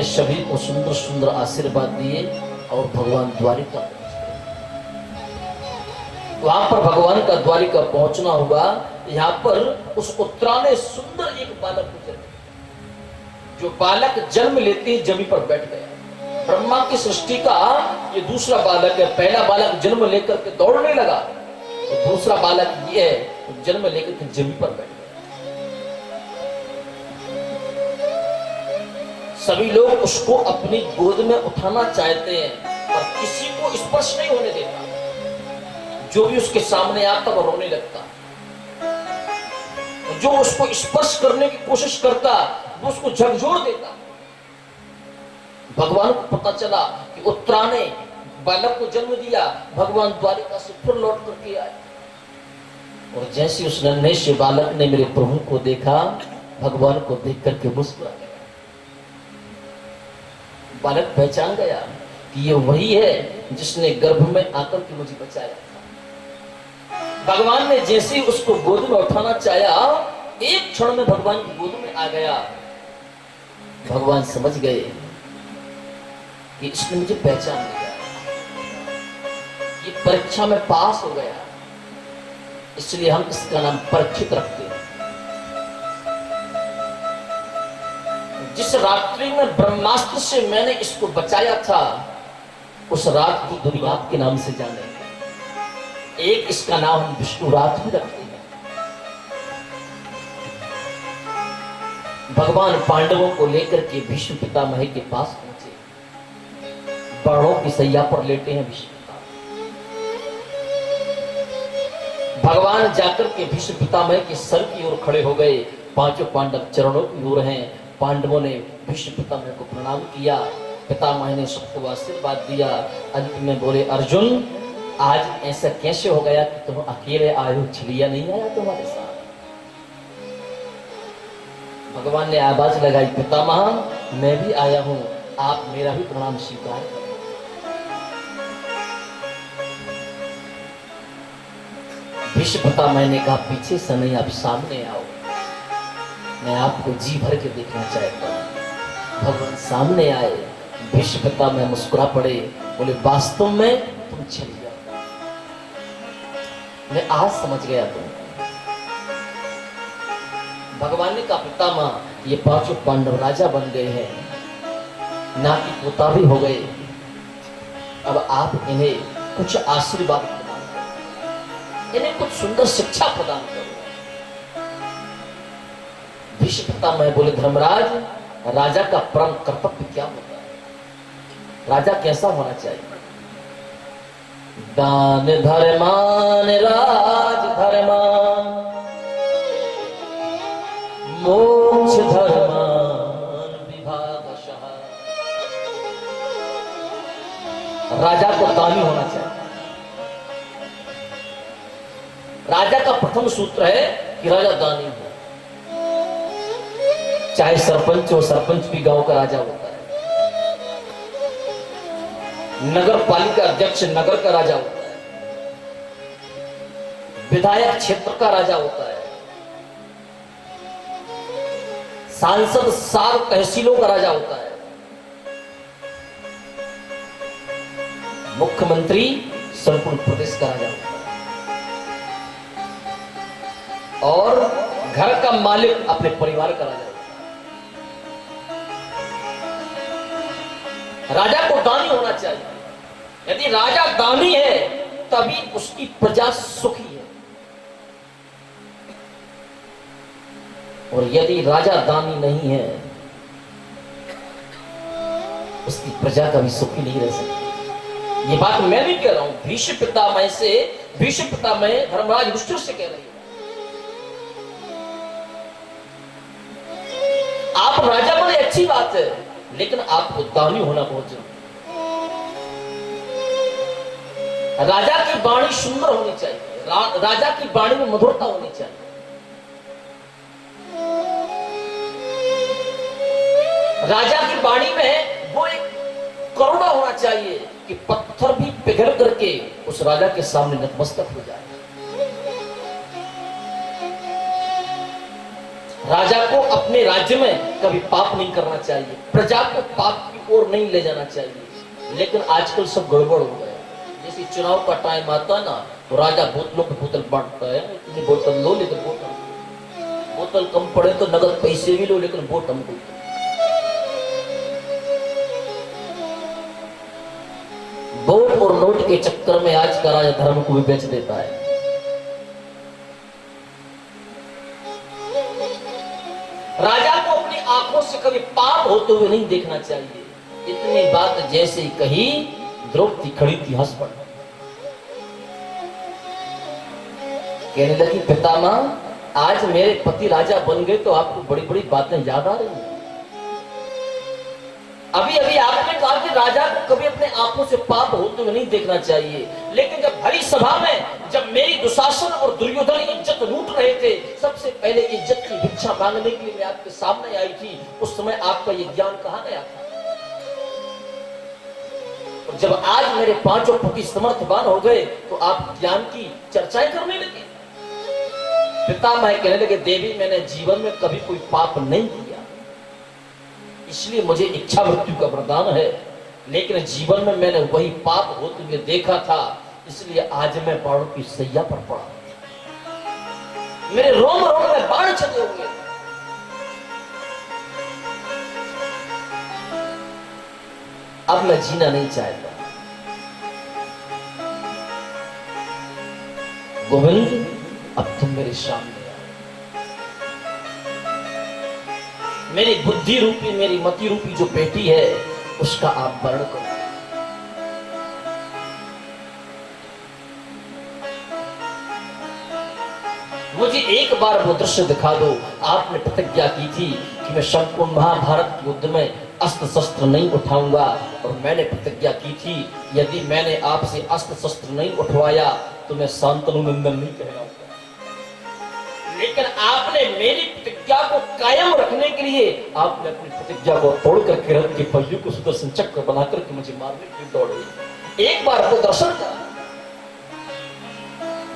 ने सभी को सुंदर सुंदर आशीर्वाद दिए और भगवान द्वारिका पहुंच गए। वहां पर भगवान का द्वारिका पहुंचना हुआ। यहाँ पर उस उत्तरा ने सुंदर एक बालक को जन्म, जो बालक जन्म लेते ही जमीन पर बैठ गया। ब्रह्मा की सृष्टि का ये दूसरा बालक है। पहला बालक जन्म लेकर के दौड़ने लगा, तो दूसरा बालक ये है तो जन्म लेकर के जमीन पर बैठ गया। सभी लोग उसको अपनी गोद में उठाना चाहते हैं, पर किसी को स्पर्श नहीं होने देता। जो भी उसके सामने आता वो रोने लगता। जो उसको स्पर्श करने की कोशिश करता वो उसको झकझोर देता। भगवान को पता चला कि उत्तरा ने बालक को जन्म दिया। भगवान द्वारिका से फिर लौट करके आए, और जैसे उस नन्हे से बालक ने मेरे प्रभु को देखा, भगवान को देख करके मुस्कुरा गया। बालक पहचान गया कि ये वही है जिसने गर्भ में आकर के मुझे बचाया था। भगवान ने जैसे ही उसको गोद में उठाना चाहा, एक क्षण में भगवान की गोद में आ गया। भगवान समझ गए कि इसने मुझे पहचान लिया, ये परीक्षा में पास हो गया, इसलिए हम इसका नाम परीक्षित रखते हैं। जिस रात्रि में ब्रह्मास्त्र से मैंने इसको बचाया था, उस रात की दुनिया के नाम से जानेंगे। एक इसका नाम हम विष्णु रात भी रखते हैं। भगवान पांडवों को लेकर के भीष्म पितामह के पास पहुंचे। बाणों की सैया पर लेटे हैं भीष्म पितामह। भगवान जाकर के भीष्म पितामह के सर की ओर खड़े हो गए। पांचों पांडव चरणों की ओर हैं। पांडवों ने भीष्म पितामह को प्रणाम किया। पितामह ने सबको आशीर्वाद दिया। अंत में बोले, अर्जुन आज ऐसा कैसे हो गया कि तुम अकेले आए हो, छलिया नहीं आया तुम्हारे साथ? भगवान ने आवाज लगाई, पितामह मैं भी आया हूं, आप मेरा भी प्रणाम स्वीकार करें। भीष्म पितामह ने कहा, पीछे से नहीं, आप सामने आओ, मैं आपको जी भर के देखना चाहता हूं। भगवान सामने आए। भीष्म पितामह मुस्कुरा पड़े, बोले, वास्तव में तुम छलिया, मैं आज समझ गया तुम। भगवान ने कहा, पितामह ये पांचों पांडव राजा बन गए हैं, नाती पोता भी हो गए, अब आप इन्हें कुछ आशीर्वाद प्रदान करो, इन्हें कुछ सुंदर शिक्षा प्रदान करो। भीष्म पितामह बोले, धर्मराज राजा का परम कर्तव्य क्या होता है? राजा कैसा होना चाहिए? दान धर्मान राज धर्मान, मोक्ष धर्मान विभागशः। राजा को दानी होना चाहिए। राजा का प्रथम सूत्र है कि राजा दानी हो। चाहे सरपंच हो, सरपंच भी गांव का राजा होता है। नगर पालिका अध्यक्ष नगर का राजा होता है। विधायक क्षेत्र का राजा होता है। सांसद 7 तहसीलों का राजा होता है। मुख्यमंत्री संपूर्ण प्रदेश का राजा होता है। और घर का मालिक अपने परिवार का राजा होता है। राजा को दानी होना चाहिए। यदि राजा दानी है तभी उसकी प्रजा सुखी है, और यदि राजा दानी नहीं है उसकी प्रजा कभी सुखी नहीं रह सकती। ये बात मैं नहीं कह रहा हूं, भीष्म पितामह से, भीष्म पितामह धर्मराज युधिष्ठिर से कह रही है। आप राजा बने अच्छी बात है, लेकिन आपको दानी होना बहुत जरूरी है। राजा की वाणी सुंदर होनी चाहिए। राजा की वाणी में मधुरता होनी चाहिए। राजा की वाणी में वो एक करुणा होना चाहिए कि पत्थर भी पिघल करके उस राजा के सामने नतमस्तक हो जाए। राजा को अपने अपने राज्य में कभी पाप नहीं करना चाहिए, प्रजा को पाप की ओर नहीं ले जाना चाहिए। लेकिन आजकल सब गड़बड़ हो गया। जैसे चुनाव का टाइम आता है ना, तो राजा बोतलों की बोतल बांटता है, इतनी बोतल लो लेकिन बोतल कम पड़े तो नगद पैसे भी लो लेकिन वोट हमको। वोट और नोट के चक्कर में आज का राजा धर्म को भी बेच देता है। राजा को अपनी आंखों से कभी पाप होते हुए नहीं देखना चाहिए। इतनी बात जैसे ही कही, द्रौपदी खड़ी थी हंस पड़, कहने लगी पितामह, आज मेरे पति राजा बन गए तो आपको बड़ी बड़ी बातें याद आ रही हैं। अभी अभी आपने कहा कि राजा को कभी अपने आंखों से पाप होते हुए नहीं देखना चाहिए, लेकिन जब भरी सभा में जब मेरी दुशासन और दुर्योधन इज्जत लूट रहे थे, सबसे पहले इज्जत की भिक्षा मांगने के लिए मैं आपके सामने आई थी। उस समय आपका ये ज्ञान कहां गया था? और जब आज मेरे पांचों पति समर्थवान हो गए तो आप ज्ञान की चर्चाएं करने लगे। पितामह कहने लगे, देवी मैंने जीवन में कभी कोई पाप नहीं किया, इसलिए मुझे इच्छा मृत्यु का वरदान है, लेकिन जीवन में मैंने वही पाप होते हुए देखा था, इसलिए आज मैं बाणों की सैया पर पड़ा, मेरे रोम रोम में बाण चले हुए। अब मैं जीना नहीं चाहता। गोविंद, अब तुम मेरे सामने आओ। मेरी बुद्धि रूपी, मेरी मति रूपी जो पेटी है, उसका आप वर्ण करो। मुझे एक बार वो दृश्य दिखा दो। आपने प्रतिज्ञा की थी कि मैं संपूर्ण महाभारत युद्ध में अस्त्र शस्त्र नहीं उठाऊंगा, और मैंने प्रतिज्ञा की थी यदि मैंने आपसे अस्त्र शस्त्र नहीं उठवाया तो मैं शांतनु नंदन नहीं कहलाऊंगा। लेकिन आपने मेरी प्रतिज्ञा को कायम रखने के लिए आपने अपनी प्रतिज्ञा को तोड़कर के रथ के पहियों को सुदर्शन चक्र बनाकर के मुझे मारने के लिए दौड़े। एक बार वो दर्शन कर।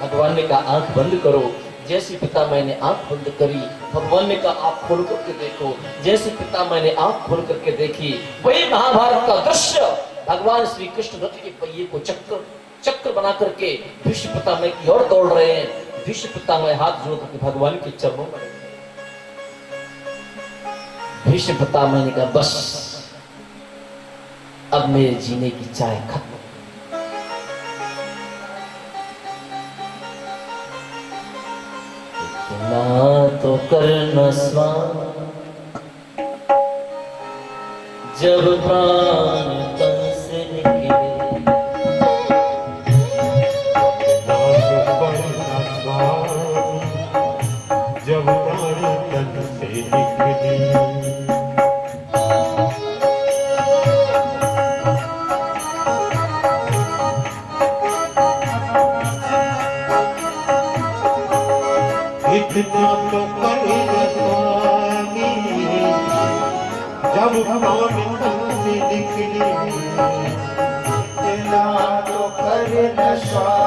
भगवान ने कहा आंख बंद करो। जैसे पिता मैंने आंख बंद करी, भगवान ने कहा आंख खोल करके देखो। जैसे पिता मैंने आंख खोल करके देखी, वही महाभारत का दृश्य, भगवान श्री कृष्ण रथ के पहिए को चक्र बना करके भीष्म पितामह की ओर दौड़ रहे हैं। भीष्म पितामह हाथ जोड़ करके भगवान के चरणों में भीष्म पितामह ने कहा बस अब मेरे जीने की चाय खत्म। इतना तो करना स्वामी जब प्राण तन से निकले, जब प्राण तन से निकले, इतना तो करना स्वामी जब प्राण तन से निकले, इतना तो करना स्वामी